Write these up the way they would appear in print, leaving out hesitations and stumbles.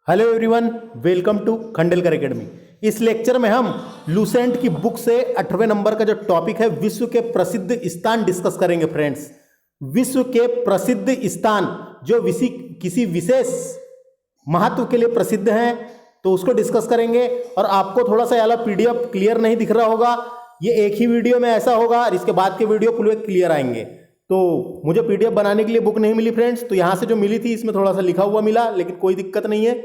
Hello everyone, welcome to Khandelkar academy. इस lecture में हम लूसेंट की बुक से 8वें नंबर का जो टॉपिक है विश्व के प्रसिद्ध स्थान डिस्कस करेंगे। फ्रेंड्स, विश्व के प्रसिद्ध स्थान जो किसी विशेष महत्व के लिए प्रसिद्ध हैं तो उसको डिस्कस करेंगे। और आपको थोड़ा सा वाला पीडीएफ क्लियर नहीं दिख रहा होगा, ये एक ही वीडियो में ऐसा होगा और इसके बाद के वीडियो पूरे क्लियर आएंगे। तो मुझे पीडीएफ बनाने के लिए बुक नहीं मिली फ्रेंड्स, तो यहाँ से जो मिली थी इसमें थोड़ा सा लिखा हुआ मिला, लेकिन कोई दिक्कत नहीं है,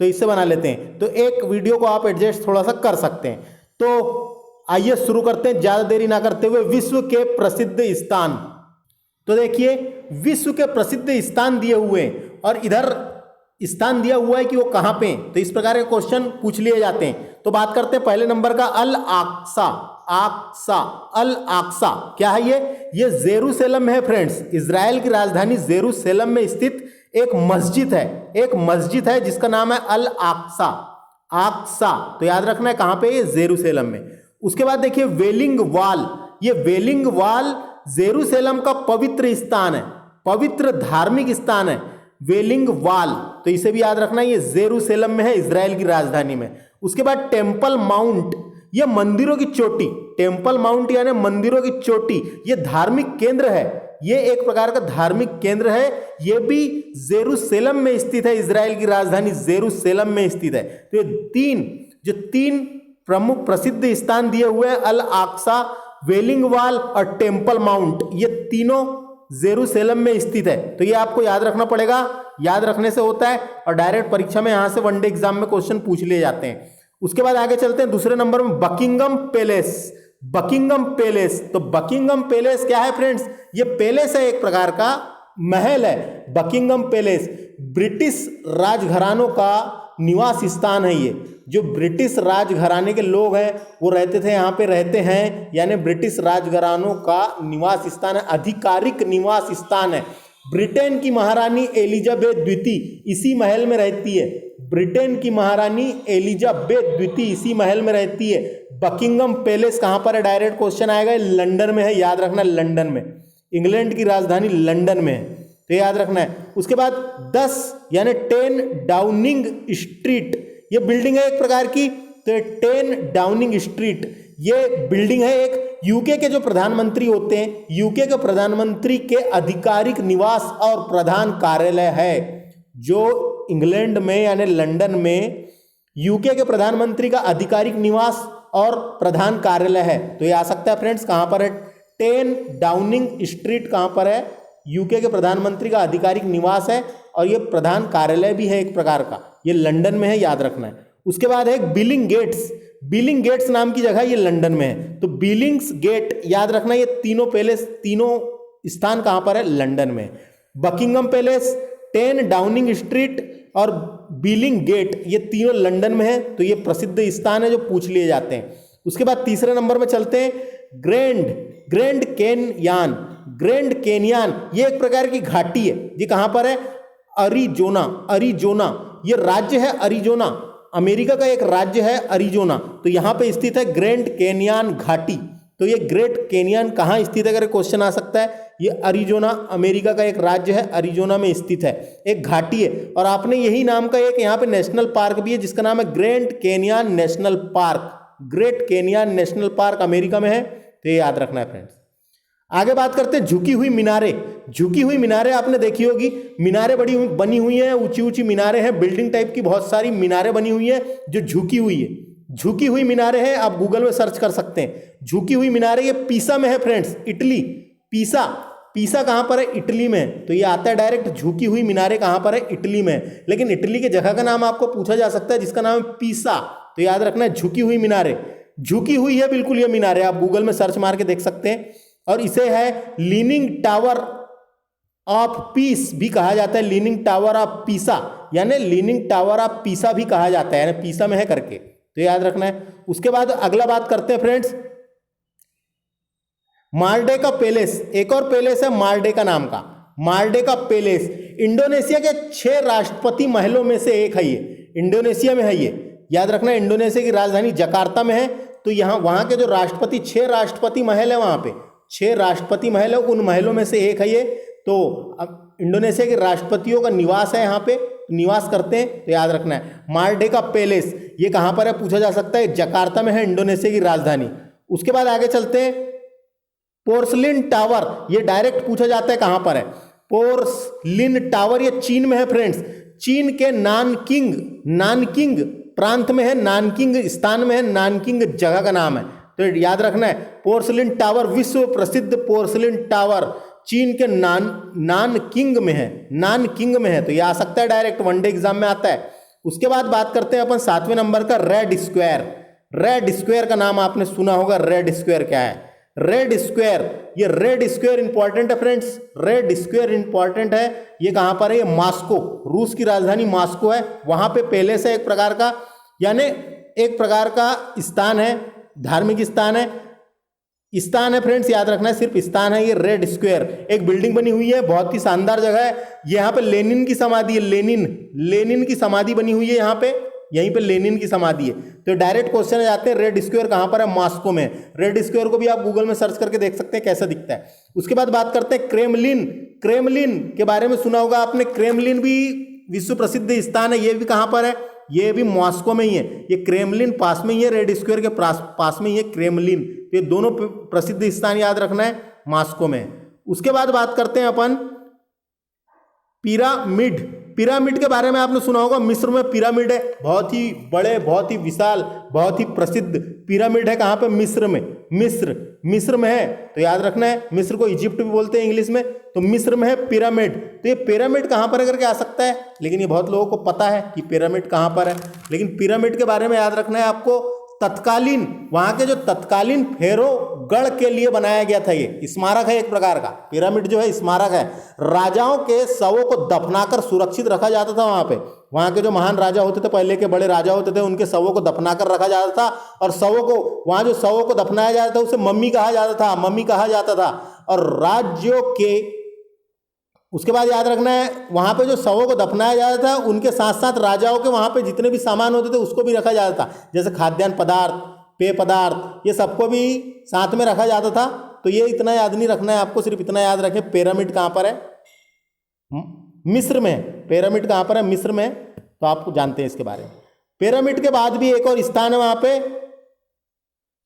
तो इससे बना लेते हैं। तो एक वीडियो को आप एडजस्ट थोड़ा सा कर सकते हैं। तो आइए शुरू करते हैं ज्यादा देरी ना करते हुए। विश्व के प्रसिद्ध स्थान, तो देखिए विश्व के प्रसिद्ध स्थान दिए हुए हैं और इधर स्थान दिया हुआ है कि वो कहां पे, तो इस प्रकार के क्वेश्चन पूछ लिए जाते हैं। तो बात करते हैं पहले नंबर का, अल आक्सा। अल आक्सा क्या है? ये जेरूसलम है फ्रेंड्स। इजराइल की राजधानी जेरूसलम में स्थित एक मस्जिद है जिसका नाम है अल आक्सा। तो याद रखना है कहां पे, ये जेरूसलम में। उसके बाद देखिए वेलिंग वॉल। ये वेलिंग वॉल जेरूसलम का पवित्र स्थान है, पवित्र धार्मिक स्थान है वेलिंग वॉल। तो इसे भी याद रखना है, ये जेरूसलम में है, इजराइल की राजधानी में। उसके बाद टेम्पल माउंट, ये मंदिरों की चोटी। टेम्पल माउंट यानी मंदिरों की चोटी, ये धार्मिक केंद्र है, ये एक प्रकार का धार्मिक केंद्र है। ये भी जेरूसलम में स्थित है, इजराइल की राजधानी जेरूसलम में स्थित है। तो ये तीन प्रमुख प्रसिद्ध स्थान दिए हुए हैं, अल आक्सा, वेलिंग वॉल और टेम्पल माउंट, ये तीनों जेरूसलम में स्थित है। तो ये आपको याद रखना पड़ेगा, याद रखने से होता है और डायरेक्ट परीक्षा में यहां से वनडे एग्जाम में क्वेश्चन पूछ लिए जाते हैं। उसके बाद आगे चलते हैं दूसरे नंबर में, बकिंगम पैलेस। तो बकिंगम पैलेस क्या है फ्रेंड्स? ये पैलेस है, एक प्रकार का महल है। बकिंगम पैलेस ब्रिटिश राजघरानों का निवास स्थान है। ये जो ब्रिटिश राजघराने के लोग हैं वो रहते थे, यहाँ पे रहते हैं, यानी ब्रिटिश राजघरानों का निवास स्थान है, आधिकारिक निवास स्थान है। ब्रिटेन की महारानी एलिजाबेथ द्वितीय इसी महल में रहती है। ब्रिटेन की महारानी एलिजाबेथ द्वितीय इसी महल में रहती है। बकिंगम पैलेस कहां पर है? डायरेक्ट क्वेश्चन आएगा, लंदन में है, याद रखना, लंदन में। इंग्लैंड की राजधानी लंदन में है, तो याद रखना है। उसके बाद 10 यानी 10 डाउनिंग स्ट्रीट, ये बिल्डिंग है एक प्रकार की। तो 10 डाउनिंग स्ट्रीट ये बिल्डिंग है एक यूके के जो प्रधानमंत्री होते हैं, यूके के प्रधानमंत्री के आधिकारिक निवास और प्रधान कार्यालय है, जो इंग्लैंड में यानी लंदन में यूके के प्रधानमंत्री का आधिकारिक निवास और प्रधान कार्यालय है। तो ये आ सकता है फ्रेंड्स, कहां पर है? 10 डाउनिंग स्ट्रीट कहां पर है? यूके के प्रधानमंत्री का आधिकारिक निवास है और ये प्रधान कार्यालय भी है एक प्रकार का, ये लंदन में है, याद रखना है। उसके बाद है बिलिंग गेट्स नाम की जगह, ये लंदन में है। तो बिलिंग्स गेट याद रखना, ये तीनों स्थान कहां पर है? लंदन में। बकिंगम पैलेस, 10 डाउनिंग स्ट्रीट और बिलिंग गेट, ये तीनों लंदन में है। तो ये प्रसिद्ध स्थान है जो पूछ लिए जाते हैं। उसके बाद तीसरे नंबर में चलते हैं, ग्रैंड कैनियन, ये एक प्रकार की घाटी है। ये कहां पर है? अरिजोना, ये राज्य है अरिजोना, अमेरिका का एक राज्य है अरिजोना। तो यहां पे स्थित है ग्रैंड कैनियन घाटी। तो ये ग्रेट कैनियन कहां स्थित है अगर क्वेश्चन आ सकता है? ये अरिजोना, अमेरिका का एक राज्य है, अरिजोना में स्थित है, एक घाटी है। और आपने यही नाम का एक यहाँ पे नेशनल पार्क भी है जिसका नाम है grand canyon national park. Great canyon national park America में है, तो ये याद रखना है फ्रेंड्स। आगे बात करते हैं झुकी हुई मीनारें आपने देखी होगी, मीनारें बनी हुई हैं, ऊंची मीनारें हैं, बिल्डिंग टाइप की बहुत सारी मीनारें बनी हुई हैं जो झुकी हुई मीनारें हैं। आप गूगल में सर्च कर सकते हैं, झुकी हुई मीनारें। ये पीसा में है फ्रेंड्स, इटली। पीसा कहां पर है? इटली में। तो ये आता है डायरेक्ट, झुकी हुई मीनारें कहां पर है? इटली में। लेकिन इटली के जगह का नाम आपको पूछा जा सकता है जिसका नाम है पीसा। तो याद रखना है झुकी हुई मीनारें, झुकी हुई है बिल्कुल ये मीनारें, आप गूगल में सर्च मार के देख सकते हैं। और इसे है लीनिंग टावर ऑफ पीस भी कहा जाता है, लीनिंग टावर ऑफ पीसा, यानी लीनिंग टावर ऑफ पीसा भी कहा जाता है, यानी पीसा में है करके, तो याद रखना है। उसके बाद अगला बात करते हैं फ्रेंड्स, मार्डेका पैलेस। एक और पैलेस है मार्डेका नाम का, मार्डेका पैलेस। इंडोनेशिया के 6 राष्ट्रपति महलों में से एक है ये, इंडोनेशिया में है ये, याद रखना। इंडोनेशिया की राजधानी जकार्ता में है। तो यहाँ वहां के जो राष्ट्रपति, 6 राष्ट्रपति महल है, वहां पे 6 राष्ट्रपति महल है, उन महलों में से एक है ये। तो इंडोनेशिया के राष्ट्रपतियों का निवास है यहाँ पे, निवास करते हैं, तो याद रखना है। मार्डेका पैलेस ये कहाँ पर है पूछा जा सकता है, जकार्ता में है, इंडोनेशिया की राजधानी। उसके बाद आगे चलते हैं, पोर्सलिन टावर ये डायरेक्ट पूछा जाता है कहाँ पर है। पोर्सलिन टावर ये चीन में है फ्रेंड्स, चीन के नानकिंग प्रांत में है, नानकिंग स्थान में है, नानकिंग जगह का नाम है, तो याद रखना है। पोर्सलिन टावर विश्व प्रसिद्ध पोर्सलिन टावर चीन के नानकिंग में है, नानकिंग में है, तो ये आ सकता है डायरेक्ट, वनडे एग्जाम में आता है। उसके बाद बात करते हैं अपन 7वें नंबर का, रेड स्क्वायर। रेड स्क्वायर का नाम आपने सुना होगा, रेड स्क्वायर क्या है? रेड स्क्वायर, ये रेड स्क्वायर इंपॉर्टेंट है फ्रेंड्स, रेड स्क्वायर इंपॉर्टेंट है। ये कहां पर है? ये मॉस्को, रूस की राजधानी मॉस्को है, वहां पे पैलेस है एक प्रकार का, यानी एक प्रकार का स्थान है, धार्मिक स्थान है फ्रेंड्स, याद रखना है, सिर्फ स्थान है ये। रेड स्क्वायर एक बिल्डिंग बनी हुई है, बहुत ही शानदार जगह है। यहाँ पे लेनिन की समाधि है, लेनिन की समाधि बनी हुई है यहाँ पे, यहीं पे लेनिन की समाधि है। तो डायरेक्ट क्वेश्चन आ जाते हैं, रेड स्क्वायर कहाँ पर है? मॉस्को में। रेड स्क्वायर को भी आप गूगल में सर्च करके देख सकते हैं कैसा दिखता है। उसके बाद बात करते हैं क्रेमलिन। क्रेमलिन के बारे में सुना होगा आपने, क्रेमलिन भी विश्व प्रसिद्ध स्थान है, ये भी कहाँ पर है? ये भी मॉस्को में ही है। ये क्रेमलिन पास में ही है, रेड स्क्वायर के पास में ही है क्रेमलिन। तो ये दोनों प्रसिद्ध स्थान याद रखना है, मॉस्को में। उसके बाद बात करते हैं अपन पिरामिड। पिरामिड के बारे में आपने सुना होगा, मिस्र में पिरामिड है, बहुत ही बड़े, बहुत ही विशाल, बहुत ही प्रसिद्ध पिरामिड है। कहाँ पे? मिस्र में। मिस्र में है, तो याद रखना है, मिस्र को इजिप्ट भी बोलते हैं इंग्लिश में, तो मिस्र में है पिरामिड। तो ये पिरामिड कहाँ पर करके आ सकता है, लेकिन ये बहुत लोगों को पता है कि पिरामिड कहाँ पर है, लेकिन पिरामिड के बारे में याद रखना है आपको, तत्कालीन वहां के जो तत्कालीन फेरो गढ़ के लिए बनाया गया था, ये स्मारक है एक प्रकार का। पिरामिड जो है स्मारक है, राजाओं के शवों को दफनाकर सुरक्षित रखा जाता था वहां पे। वहां के जो महान राजा होते थे, पहले के बड़े राजा होते थे, उनके शवों को दफनाकर रखा जाता था, और शवों को वहां जो शवों को दफनाया जाता था उसे मम्मी कहा जाता था। और राज्यों के, उसके बाद याद रखना है, वहां पे जो शवों को दफनाया जाता था उनके साथ साथ राजाओं के वहां पे जितने भी सामान होते थे उसको भी रखा जाता था, जैसे खाद्यान्न पदार्थ, पेय पदार्थ, ये सबको भी साथ में रखा जाता था। तो ये इतना याद नहीं रखना है आपको, सिर्फ इतना याद रखें, पिरामिड कहां पर है? मिस्र में। पिरामिड कहां पर है? मिस्र में, तो आप जानते हैं इसके बारे में। पिरामिड के बाद भी एक और स्थान है वहां पे,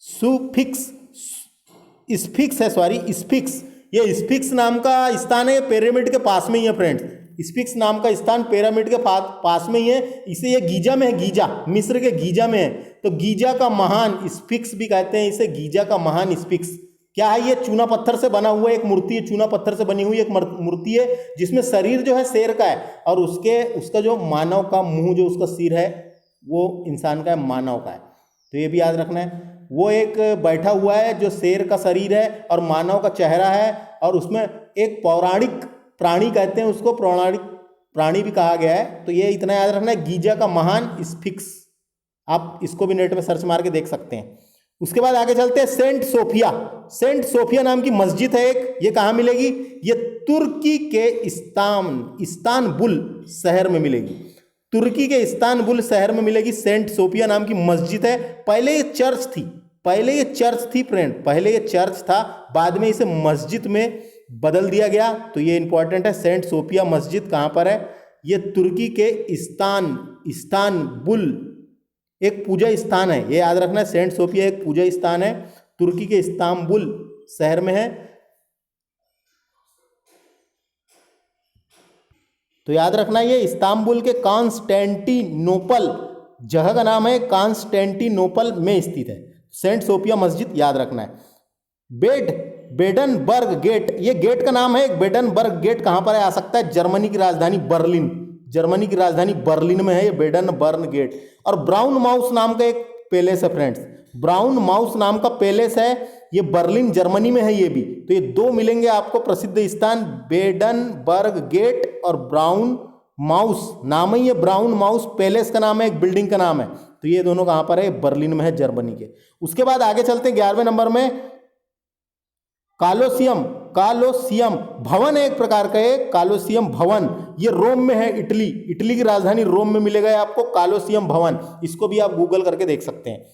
स्फिंक्स। ये स्फिंक्स नाम का स्थान है, पिरामिड के पास में ही है फ्रेंड्स। स्फिंक्स नाम का स्थान पिरामिड के पास में ही है। इसे ये गीजा में है, गीजा, मिस्र के गीजा में है। तो गीजा का महान स्फिंक्स भी कहते हैं इसे, गीजा का महान स्फिंक्स। क्या है ये? चूना पत्थर से बना हुआ एक मूर्ति है, चूना पत्थर से बनी हुई एक मूर्ति है, जिसमें शरीर जो है शेर का है, और उसका जो मानव का मुंह, जो उसका सिर है वो इंसान का है, मानव का है। तो ये भी याद रखना है। वो एक बैठा हुआ है जो शेर का शरीर है और मानव का चेहरा है, और उसमें एक पौराणिक प्राणी कहते हैं उसको, पौराणिक प्राणी भी कहा गया है। तो ये इतना याद रखना है, गीजा का महान स्फिंक्स। आप इसको भी नेट में सर्च मार के देख सकते हैं। उसके बाद आगे चलते हैं, सेंट सोफिया नाम की मस्जिद है एक, ये कहाँ मिलेगी? ये तुर्की के इस्तानबुल शहर में मिलेगी। तुर्की के इस्तानबुल शहर में मिलेगी, सेंट सोफिया नाम की मस्जिद है। पहले ये चर्च थी फ्रेंड, पहले ये चर्च था, बाद में इसे मस्जिद में बदल दिया गया। तो ये इंपॉर्टेंट है, सेंट सोफिया मस्जिद कहाँ पर है? ये तुर्की के इस्तानबुल एक पूजा स्थान है, ये याद रखना है। सेंट सोफिया एक पूजा स्थान है, तुर्की के इस्तानबुल शहर में है। तो याद रखना ये इस्तांबुल के कॉन्स्टेंटिनोपल जगह का नाम है, कॉन्स्टेंटिनोपल में स्थित है सेंट सोफिया मस्जिद, याद रखना है। बेडनबर्ग गेट, ये गेट का नाम है। बेडनबर्ग गेट कहाँ पर है? आ सकता है जर्मनी की राजधानी बर्लिन, जर्मनी की राजधानी बर्लिन में है ये बेडनबर्ग गेट। और ब्राउन माउस नाम का एक पैलेस है फ्रेंड्स, ब्राउन माउस नाम का पैलेस है, ये बर्लिन जर्मनी में है ये भी। तो ये दो मिलेंगे आपको प्रसिद्ध स्थान, बेडनबर्ग गेट और ब्राउन माउस, नाम ही है ब्राउन माउस, पैलेस का नाम है, एक बिल्डिंग का नाम है। तो ये दोनों कहाँ पर है? बर्लिन में है, जर्मनी के। उसके बाद आगे चलते हैं 11वें नंबर में, कालोसियम भवन है एक प्रकार का, एक कालोसियम भवन, ये रोम में है, इटली की राजधानी रोम में मिलेगा आपको कालोसियम भवन। इसको भी आप गूगल करके देख सकते हैं।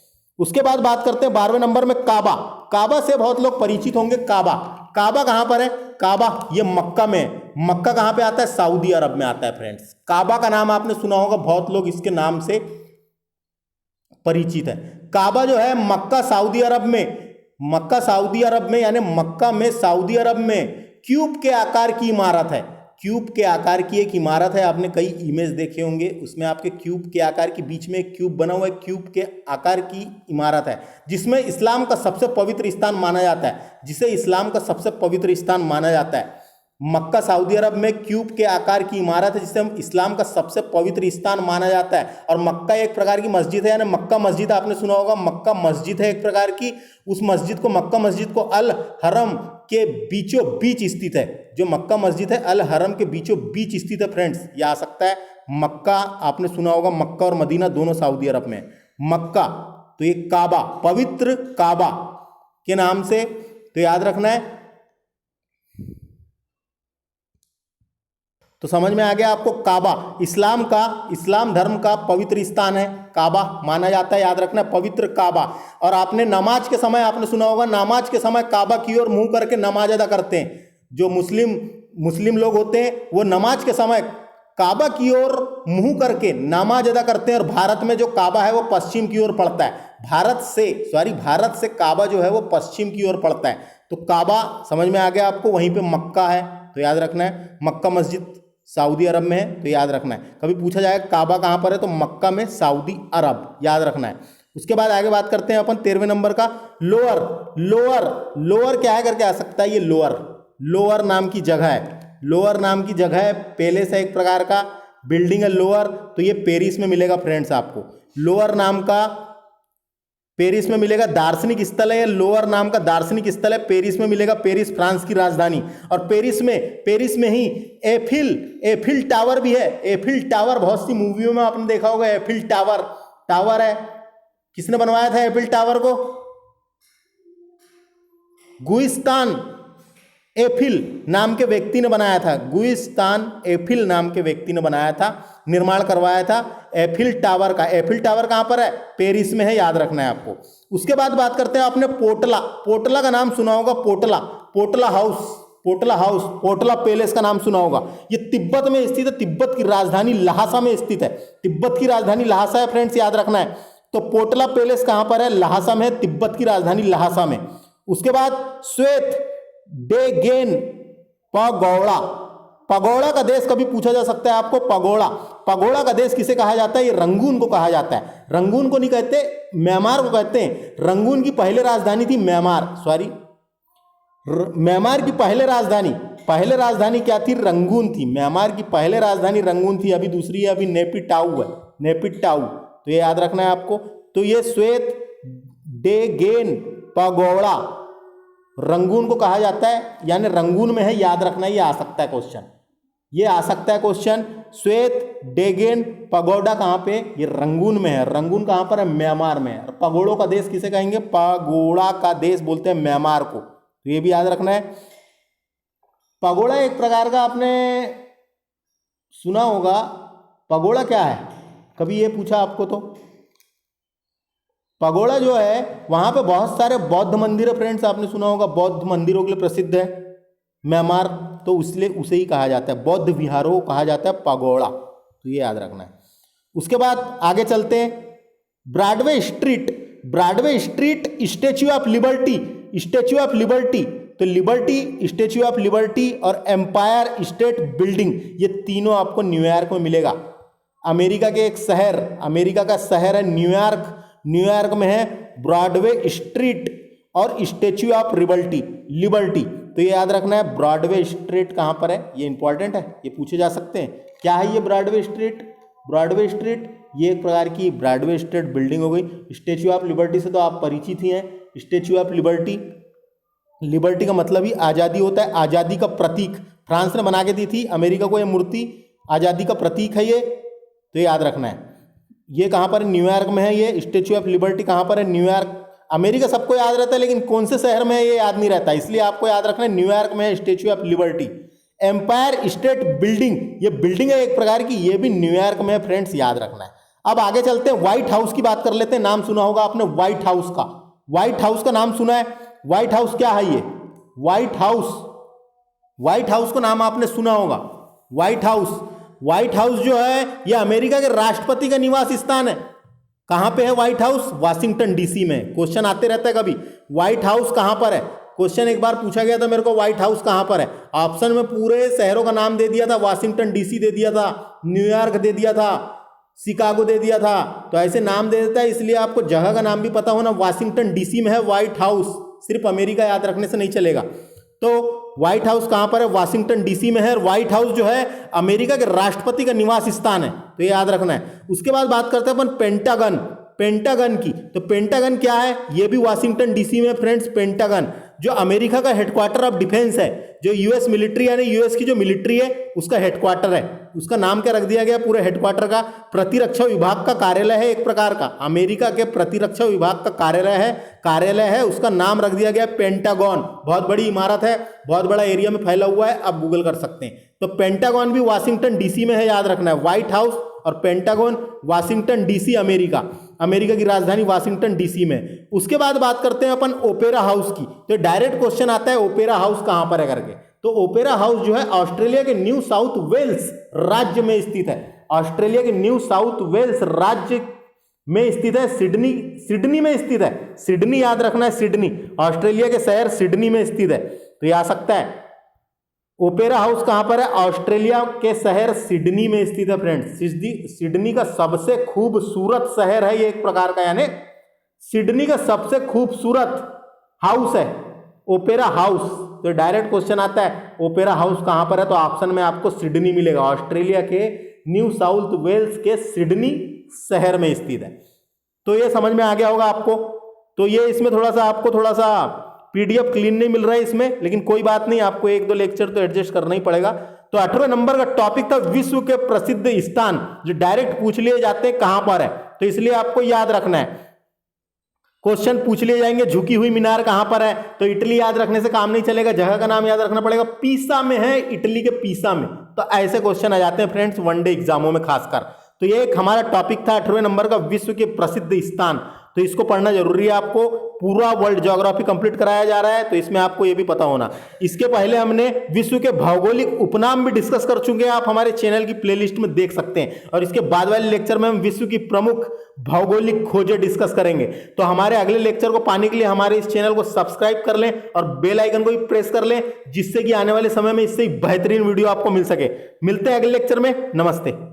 उसके बाद बात करते हैं 12वें नंबर में काबा। काबा से बहुत लोग परिचित होंगे। काबा, काबा कहां पर है? काबा ये मक्का में है। मक्का कहां पे आता है? सऊदी अरब में आता है फ्रेंड्स। काबा का नाम आपने सुना होगा, बहुत लोग इसके नाम से परिचित है। काबा जो है मक्का सऊदी अरब में, मक्का सऊदी अरब में यानी मक्का में सऊदी अरब में क्यूब के आकार की इमारत है। क्यूब के आकार की एक इमारत है। आपने कई इमेज देखे होंगे, उसमें आपके क्यूब के आकार के बीच में एक क्यूब बना हुआ है। क्यूब के आकार की इमारत है जिसमें इस्लाम का सबसे पवित्र स्थान माना जाता है, जिसे इस्लाम का सबसे पवित्र स्थान माना जाता है। मक्का सऊदी अरब में क्यूब के आकार की इमारत है जिसे हम इस्लाम का सबसे पवित्र स्थान माना जाता है। और मक्का एक प्रकार की मस्जिद है, यानी मक्का मस्जिद आपने सुना होगा। मक्का मस्जिद है एक प्रकार की। उस मस्जिद को, मक्का मस्जिद को अल हरम के बीचों बीच स्थित है। जो मक्का मस्जिद है अल हरम के बीचों बीच स्थित है फ्रेंड्स। ये आ सकता है मक्का, आपने सुना होगा मक्का और मदीना दोनों सऊदी अरब में। मक्का, तो ये काबा, पवित्र काबा के नाम से तो याद रखना है। तो समझ में आ गया आपको, काबा इस्लाम धर्म का पवित्र स्थान है। काबा माना जाता है, याद रखना, पवित्र काबा। और आपने नमाज के समय आपने सुना होगा, नमाज के समय काबा की ओर मुंह करके नमाज अदा करते हैं। जो मुस्लिम लोग होते हैं वो नमाज के समय काबा की ओर मुंह करके नमाज अदा करते हैं। और भारत में जो काबा है वो पश्चिम की ओर पड़ता है। भारत से काबा जो है वो पश्चिम की ओर पड़ता है। तो काबा समझ में आ गया आपको। वहीं पे मक्का है तो याद रखना है, मक्का मस्जिद सऊदी अरब में है तो याद रखना है। कभी पूछा जाएगा काबा कहाँ पर है, तो मक्का में सऊदी अरब, याद रखना है। उसके बाद आगे बात करते हैं अपन 13वें नंबर का, लोअर क्या है करके आ सकता है। ये लोअर नाम की जगह है। लोअर नाम की जगह है, पैलेस है एक प्रकार का, बिल्डिंग है लोअर। तो ये पेरिस में मिलेगा फ्रेंड्स आपको। लोअर नाम का पेरिस में मिलेगा। दार्शनिक स्थल है, लोअर नाम का दार्शनिक स्थल है, पेरिस में मिलेगा। पेरिस फ्रांस की राजधानी। और पेरिस में ही एफिल टावर भी है। एफिल टावर बहुत सी मूवियों में आपने देखा होगा। एफिल टावर है। किसने बनवाया था एफिल टावर को? गुइस्तान एफिल नाम के व्यक्ति ने बनाया था। गुइस्तान एफिल नाम के व्यक्ति ने बनाया था, निर्माण करवाया था एफिल टावर का। एफिल टावर कहां पर है? पेरिस में है, याद रखना है आपको। उसके बाद बात करते हैं आपने पोटला का नाम सुना होगा। पोटला हाउस, पोटला पैलेस का नाम सुना होगा। ये तिब्बत में स्थित है, तिब्बत की राजधानी लहासा में स्थित है। तिब्बत की राजधानी लहासा है फ्रेंड्स, याद रखना है। तो पोटला पैलेस कहां पर है? लहासा में है, तिब्बत की राजधानी लहासा में। उसके बाद श्वेत डेगेन पगोड़ा का देश कभी पूछा जा सकता है आपको। पगोड़ा का देश किसे कहा जाता है? ये रंगून को कहा जाता है। रंगून को नहीं कहते, म्यांमार को कहते हैं। रंगून की पहले राजधानी थी म्यांमार की पहले राजधानी क्या थी? रंगून थी। म्यांमार की पहले राजधानी रंगून थी, अभी दूसरी है, अभी नेपिटाऊ है, नेपिटाऊ। तो ये याद रखना है आपको। तो ये श्वेत डेगेन पगोड़ा रंगून को कहा जाता है, यानी रंगून में है, याद रखना। ये आ सकता है क्वेश्चन। श्वेत डेगेन पगोड़ा कहां पे? ये रंगून में है। रंगून कहां पर है? म्यांमार में है। पगोड़ों का देश किसे कहेंगे? पगोड़ा का देश बोलते हैं म्यांमार को। तो ये भी याद रखना है। पगोड़ा एक प्रकार का आपने सुना होगा। पगोड़ा क्या है? कभी ये पूछा आपको तो। पगोड़ा जो है वहां पे बहुत सारे बौद्ध मंदिर है फ्रेंड्स, आपने सुना होगा। बौद्ध मंदिरों के लिए प्रसिद्ध है म्यांमार, तो इसलिए उसे ही कहा जाता है, बौद्ध विहारों को कहा जाता है पगोड़ा। तो ये याद रखना है। उसके बाद आगे चलते हैं। Broadway street statue of liberty. तो स्टैच्यू ऑफ लिबर्टी और एम्पायर स्टेट बिल्डिंग, ये तीनों आपको न्यूयॉर्क में मिलेगा। अमेरिका का शहर है न्यूयॉर्क में है ब्रॉडवे स्ट्रीट और स्टैच्यू ऑफ लिबर्टी। तो ये याद रखना है, ब्रॉडवे स्ट्रीट कहां पर है, ये इंपॉर्टेंट है, ये पूछे जा सकते हैं। क्या है ये ब्रॉडवे स्ट्रीट? ये एक प्रकार की ब्रॉडवे स्ट्रीट बिल्डिंग हो गई। स्टैच्यू ऑफ लिबर्टी से तो आप परिचित ही हैं। स्टैच्यू ऑफ लिबर्टी का मतलब ही आज़ादी होता है, आज़ादी का प्रतीक। फ्रांस ने बना के दी थी अमेरिका को ये मूर्ति, आज़ादी का प्रतीक है ये, तो ये याद रखना है। ये कहाँ पर? न्यूयॉर्क में है। ये स्टैच्यू ऑफ लिबर्टी कहाँ पर है? न्यूयॉर्क। अमेरिका सबको याद रहता है, लेकिन कौन से शहर में है ये याद नहीं रहता, इसलिए आपको याद रखना है न्यूयॉर्क में है Statue of Liberty. Empire State Building, ये बिल्डिंग है एक प्रकार की, ये भी न्यूयॉर्क में है फ्रेंड्स, याद रखना है। अब आगे चलते हैं, व्हाइट हाउस की बात कर लेते हैं। नाम सुना होगा आपने व्हाइट हाउस का, व्हाइट हाउस का नाम सुना है। व्हाइट हाउस क्या है ये? व्हाइट हाउस, व्हाइट हाउस का नाम आपने सुना होगा। व्हाइट हाउस, व्हाइट हाउस जो है ये अमेरिका के राष्ट्रपति का निवास स्थान है। कहां पे है व्हाइट हाउस? वाशिंगटन डीसी में। क्वेश्चन आते रहता है कभी, व्हाइट हाउस कहां पर है? क्वेश्चन एक बार पूछा गया था मेरे को, व्हाइट हाउस कहां पर है? ऑप्शन में पूरे शहरों का नाम दे दिया था, वाशिंगटन डीसी दे दिया था, न्यूयॉर्क दे दिया था, शिकागो दे दिया था। तो ऐसे नाम दे देता है, इसलिए आपको जगह का नाम भी पता होना। वाशिंगटन डीसी में है व्हाइट हाउस, सिर्फ अमेरिका याद रखने से नहीं चलेगा। तो व्हाइट हाउस कहां पर है? वाशिंगटन डीसी में है। और व्हाइट हाउस जो है अमेरिका के राष्ट्रपति का निवास स्थान है, तो ये याद रखना है। उसके बाद बात करते हैं अपन पेंटागन, पेंटागन की। तो पेंटागन क्या है? ये भी वाशिंगटन डीसी में फ्रेंड्स। पेंटागन जो अमेरिका का हेडक्वार्टर ऑफ डिफेंस है, जो यूएस मिलिट्री यानी यूएस की जो मिलिट्री है उसका हेडक्वार्टर है। उसका नाम क्या रख दिया गया पूरे हेडक्वार्टर का? प्रतिरक्षा विभाग का कार्यालय है एक प्रकार का, अमेरिका के प्रतिरक्षा विभाग का कार्यालय है, उसका नाम रख दिया गया पेंटागन। बहुत बड़ी इमारत है, बहुत बड़ा एरिया में फैला हुआ है, आप गूगल कर सकते हैं। तो पेंटागन भी वाशिंगटन डीसी में है, याद रखना है। व्हाइट हाउस और पेंटागन वाशिंगटन डीसी, अमेरिका की राजधानी वाशिंगटन डीसी में। उसके बाद बात करते हैं अपन ओपेरा हाउस की। तो डायरेक्ट क्वेश्चन आता है ओपेरा हाउस कहां पर है करके। तो ओपेरा हाउस जो है ऑस्ट्रेलिया के न्यू साउथ वेल्स राज्य में स्थित है। ऑस्ट्रेलिया के न्यू साउथ वेल्स राज्य में स्थित है, सिडनी में स्थित है। सिडनी याद रखना है, सिडनी, ऑस्ट्रेलिया के शहर सिडनी में स्थित है। तो ये आ सकता है। ओपेरा हाउस कहां पर है? ऑस्ट्रेलिया के शहर सिडनी में स्थित है फ्रेंड्स। सिडनी का सबसे खूबसूरत शहर है ये एक प्रकार का, यानी सिडनी का सबसे खूबसूरत हाउस है ओपेरा हाउस। तो डायरेक्ट क्वेश्चन आता है ओपेरा हाउस कहां पर है? तो ऑप्शन में आपको सिडनी मिलेगा, ऑस्ट्रेलिया के न्यू साउथ वेल्स के सिडनी शहर में स्थित है। तो ये समझ में आ गया होगा आपको। तो ये इसमें आपको थोड़ा सा पीडीएफ क्लीन नहीं मिल रहा है इसमें, लेकिन कोई बात नहीं, आपको 1-2 लेक्चर तो एडजस्ट करना ही पड़ेगा। तो 8वें नंबर का टॉपिक था विश्व के प्रसिद्ध स्थान, जो डायरेक्ट पूछ लिए जाते हैं कहां पर है, तो इसलिए आपको याद रखना है। क्वेश्चन पूछ लिए जाएंगे झुकी हुई मीनार कहां पर है, तो इटली याद रखने से काम नहीं चलेगा, जगह का नाम याद रखना पड़ेगा। पीसा में है, इटली के पीसा में। तो ऐसे क्वेश्चन आ जाते हैं फ्रेंड्स वनडे एग्जामों में खासकर। तो ये एक हमारा टॉपिक था 8वें नंबर का विश्व के प्रसिद्ध स्थान। तो इसको पढ़ना जरूरी है आपको। पूरा वर्ल्ड ज्योग्राफी कंप्लीट कराया जा रहा है, तो इसमें आपको ये भी पता होना। इसके पहले हमने विश्व के भौगोलिक उपनाम भी डिस्कस कर चुके हैं, आप हमारे चैनल की प्लेलिस्ट में देख सकते हैं। और इसके बाद वाले लेक्चर में हम विश्व की प्रमुख भौगोलिक खोजें डिस्कस करेंगे। तो हमारे अगले लेक्चर को पाने के लिए हमारे इस चैनल को सब्सक्राइब कर लें और बेल आइकन को भी प्रेस कर लें, जिससे कि आने वाले समय में इससे बेहतरीन वीडियो आपको मिल सके। मिलते हैं अगले लेक्चर में। नमस्ते।